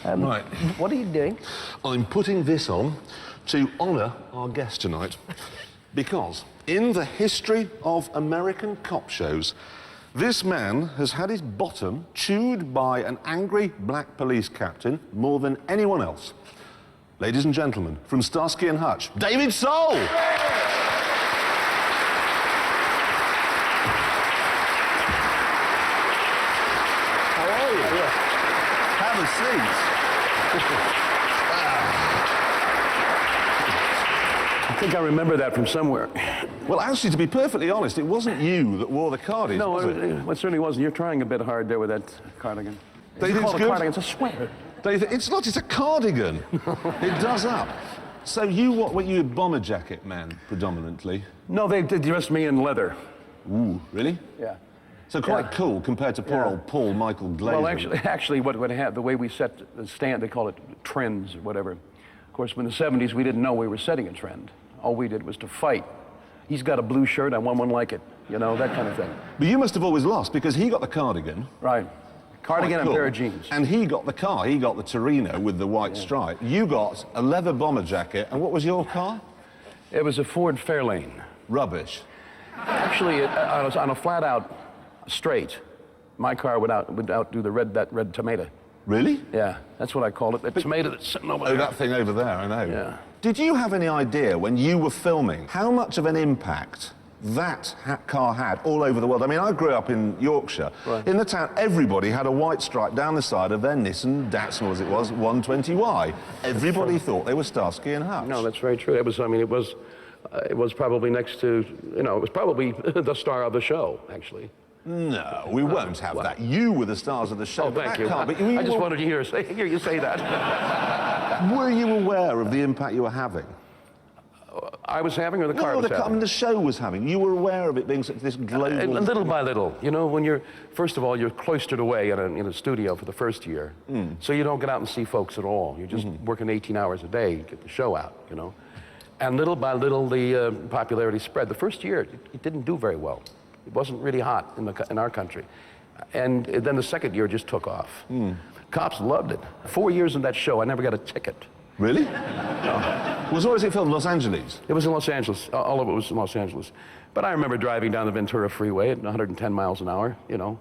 Right. What are you doing? I'm putting this on to honour our guest tonight because in the history of American cop shows, this man has had his bottom chewed by an angry black police captain more than anyone else. Ladies and gentlemen, from Starsky and Hutch, David Soul! How are you? Have a seat. I think I remember that from somewhere. Well, actually, to be perfectly honest, it wasn't you that wore the cardigan, No, was it? it certainly wasn't. You're trying a bit hard there with that cardigan. They It's think called it's a good? cardigan. It's a sweater. It's not, it's a cardigan. It does up. So what were you a bomber jacket man, predominantly? No, they dressed me in leather. Ooh, really? Yeah. So quite Yeah. cool compared to poor Yeah. old Paul Michael Glazer. Well, actually, what had the way we set the stand, they call it trends or whatever. Of course, in the 70s, we didn't know we were setting a trend. All we did was to fight. He's got a blue shirt, I want one like it. You know, that kind of thing. But you must have always lost because he got the cardigan. Right. Cardigan Quite and cool. a pair of jeans. And he got the car. He got the Torino with the white stripe. You got a leather bomber jacket. And what was your car? It was a Ford Fairlane. Rubbish. Actually, on a flat-out straight, my car would outdo that red tomato. Really? Yeah, that's what I called it. The tomato that's sitting over Oh, there. that thing over there, I know. Yeah. Did you have any idea when you were filming how much of an impact that car had all over the world? I mean, I grew up in Yorkshire. Right. In the town, everybody had a white stripe down the side of their Nissan Datsun, as it was, 120Y. Everybody thought they were Starsky and Hutch. No, that's very true. It was probably next to, it was probably the star of the show, actually. No, we won't have that. You were the stars of the show. Oh, but thank that you. can't be- I just wanted to hear you say that. Were you aware of the impact you were having? I was having, or the car No, was having? the show was having. You were aware of it being such this global... Little by little. You know, when first of all, you're cloistered away in a studio for the first year. So you don't get out and see folks at all. You're just working 18 hours a day to get the show out, you know. And little by little, the popularity spread. The first year, it didn't do very well. It wasn't really hot in our country. And then the second year just took off. Cops loved it. 4 years in that show, I never got a ticket. Really? Was where was it filmed? Los Angeles? It was in Los Angeles. All of it was in Los Angeles. But I remember driving down the Ventura Freeway at 110 miles an hour, you know,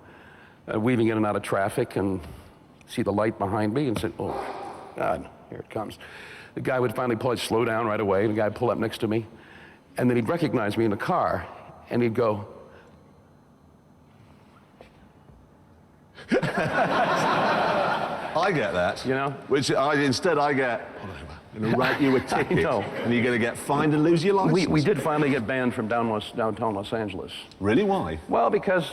weaving in and out of traffic and see the light behind me and say, oh, God, here it comes. The guy would finally slow down right away, and the guy would pull up next to me, and then he'd recognize me in the car, and he'd go, I get that. You know? Which instead I get, I'm going to write you a ticket. know. And you're going to get fined and lose your license. we did finally get banned from downtown Los Angeles. Really? Why? Well, because,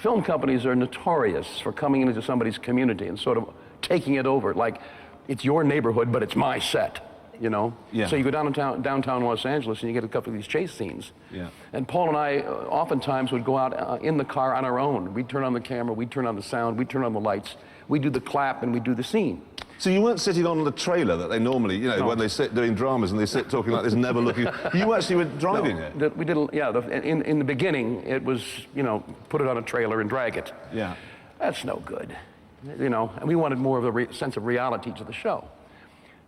film companies are notorious for coming into somebody's community and sort of taking it over, like it's your neighborhood, but it's my set, you know? Yeah. So you go downtown Los Angeles and you get a couple of these chase scenes. Yeah. And Paul and I oftentimes would go out in the car on our own. We'd turn on the camera, we'd turn on the sound, we'd turn on the lights, we'd do the clap, and we'd do the scene. So you weren't sitting on the trailer that they normally, when they sit doing dramas and they sit talking like this, never looking. You actually were driving it. We did, in the beginning, it was, put it on a trailer and drag it. Yeah. That's no good, and we wanted more of a sense of reality to the show.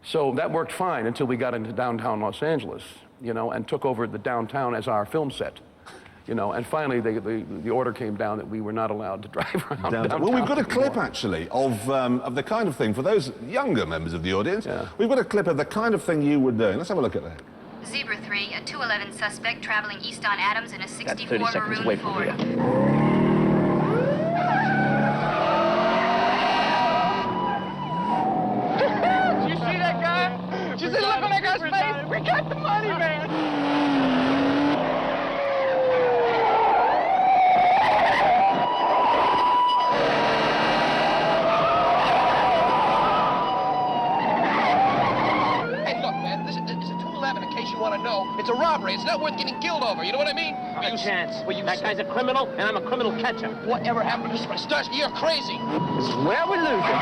So that worked fine until we got into downtown Los Angeles, and took over the downtown as our film set. And finally the order came down that we were not allowed to drive around downtown. Well, we've got a clip, anymore. actually, of the kind of thing, for those younger members of the audience, we've got a clip of the kind of thing you were doing. Let's have a look at that. Zebra 3, a 211 suspect traveling east on Adams in a 64 30 seconds away maroon from Ford. here. Did you see that guy? Did you see the look on that guy's face? We got the money, man. Hey, look, man, this is a 211 in case you want to know. It's a robbery. It's not worth getting killed over. You know what I mean? Not a chance. That guy's a criminal, and I'm a criminal catcher. Whatever happened to Starsky? You're crazy. This is where we lose it.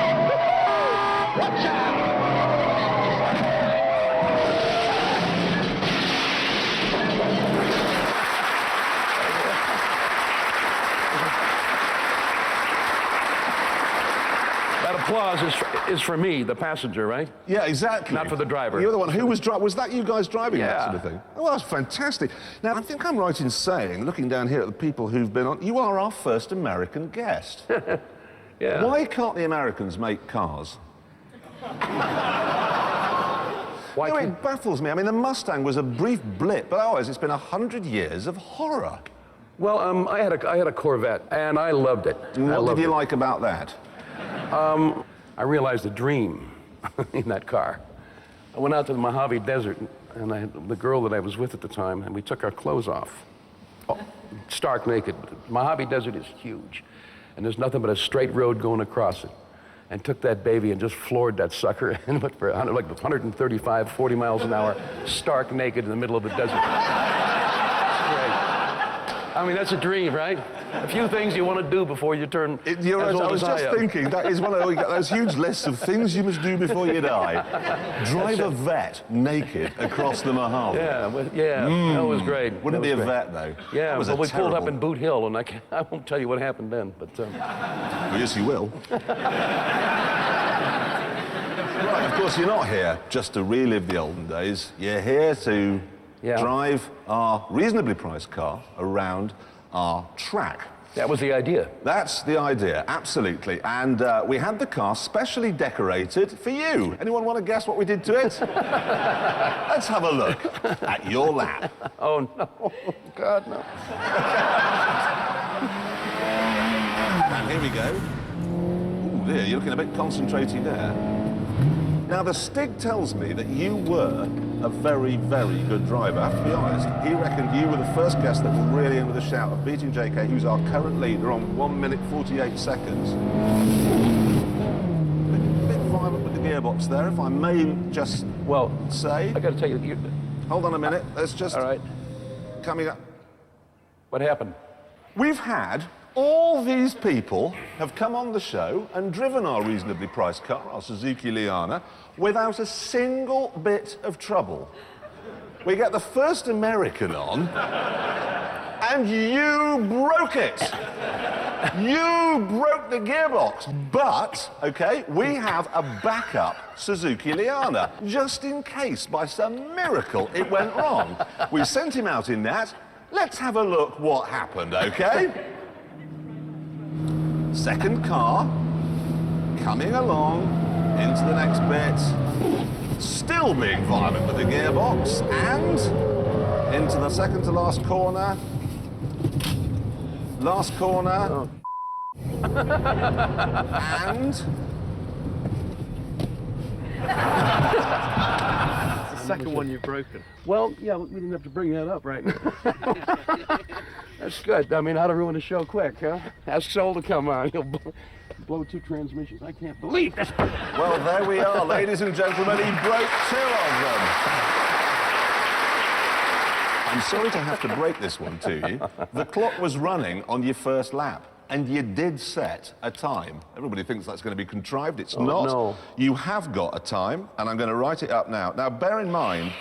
Watch out! That applause is for me, the passenger, right? Yeah, exactly. Not for the driver. You're the one who was driving. Was that you guys driving that Yeah. sort of thing? Oh, that's fantastic. Now, I think I'm right in saying, looking down here at the people who've been on, you are our first American guest. Yeah. Why can't the Americans make cars? Why No, can't- it baffles me. I mean, the Mustang was a brief blip, but otherwise it's been 100 years of horror. Well, I had a Corvette, and I loved it. And I what loved did you it. like about that? I realized a dream in that car. I went out to the Mojave Desert, and the girl that I was with at the time, and we took our clothes off, stark naked. Mojave Desert is huge, and there's nothing but a straight road going across it. And took that baby and just floored that sucker and went for like 135, 40 miles an hour, stark naked in the middle of the desert. Great. I mean, that's a dream, right? A few things you want to do before you turn You're as right, old I was as just am. thinking, that is one of those huge lists of things you must do before you die. Drive a vet naked across the Mojave. Yeah, that was great. Wouldn't That be a was great. vet, though. Yeah, That was but a we pulled up terrible- in Boot Hill, and I won't tell you what happened then, but Well, yes, you will. Right, of course, you're not here just to relive the olden days. You're here to Yeah. drive our reasonably priced car around our track. that was the idea. That's the idea, absolutely. And we had the car specially decorated for you. Anyone want to guess what we did to it? Let's have a look at your lap. Oh, no. God, no. And here we go. Ooh, dear, you're looking a bit concentrated there. Now, the Stig tells me that you were a very, very good driver. I have to be honest. He reckoned you were the first guest that were really in with a shout of beating JK, who's our current leader on 1 minute 48 seconds. A bit violent with the gearbox there, if I may just Well, say. I got to tell you, Hold on a minute. Let's just... all right, Coming up. what happened? We've had all these people have come on the show and driven our reasonably priced car, our Suzuki Liana, without a single bit of trouble. We get the first American on, and you broke it. You broke the gearbox. But, okay, we have a backup Suzuki Liana, just in case by some miracle it went wrong. We sent him out in that. Let's have a look what happened, okay? Second car, coming along into the next bit, still being violent with the gearbox, and into the second to last corner. Last corner. And The second one you've broken. Well, yeah, we didn't have to bring that up right now. That's good. I mean, how to ruin the show quick, huh? Ask Sol to come on. He'll blow 2 transmissions. I can't believe this. well, there we are, ladies and gentlemen. He broke 2 of them. I'm sorry to have to break this one to you. The clock was running on your first lap, and you did set a time. Everybody thinks that's going to be contrived. It's not. no. You have got a time, and I'm going to write it up now. Now, bear in mind,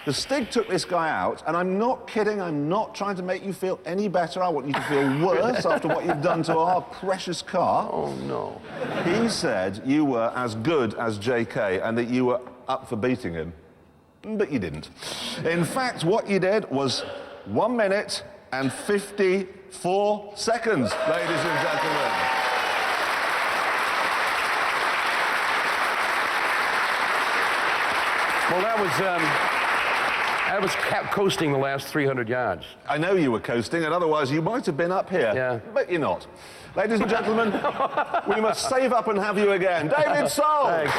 the Stig took this guy out, and I'm not kidding. I'm not trying to make you feel any better. I want you to feel worse after what you've done to our precious car. Oh, no. He said you were as good as JK and that you were up for beating him. But you didn't. In fact, what you did was 1 minute and 54 seconds, ladies and gentlemen. Well, that was coasting the last 300 yards. I know you were coasting, and otherwise you might have been up here. Yeah. But you're not. Ladies and gentlemen, we must save up and have you again. David Soul! Thanks.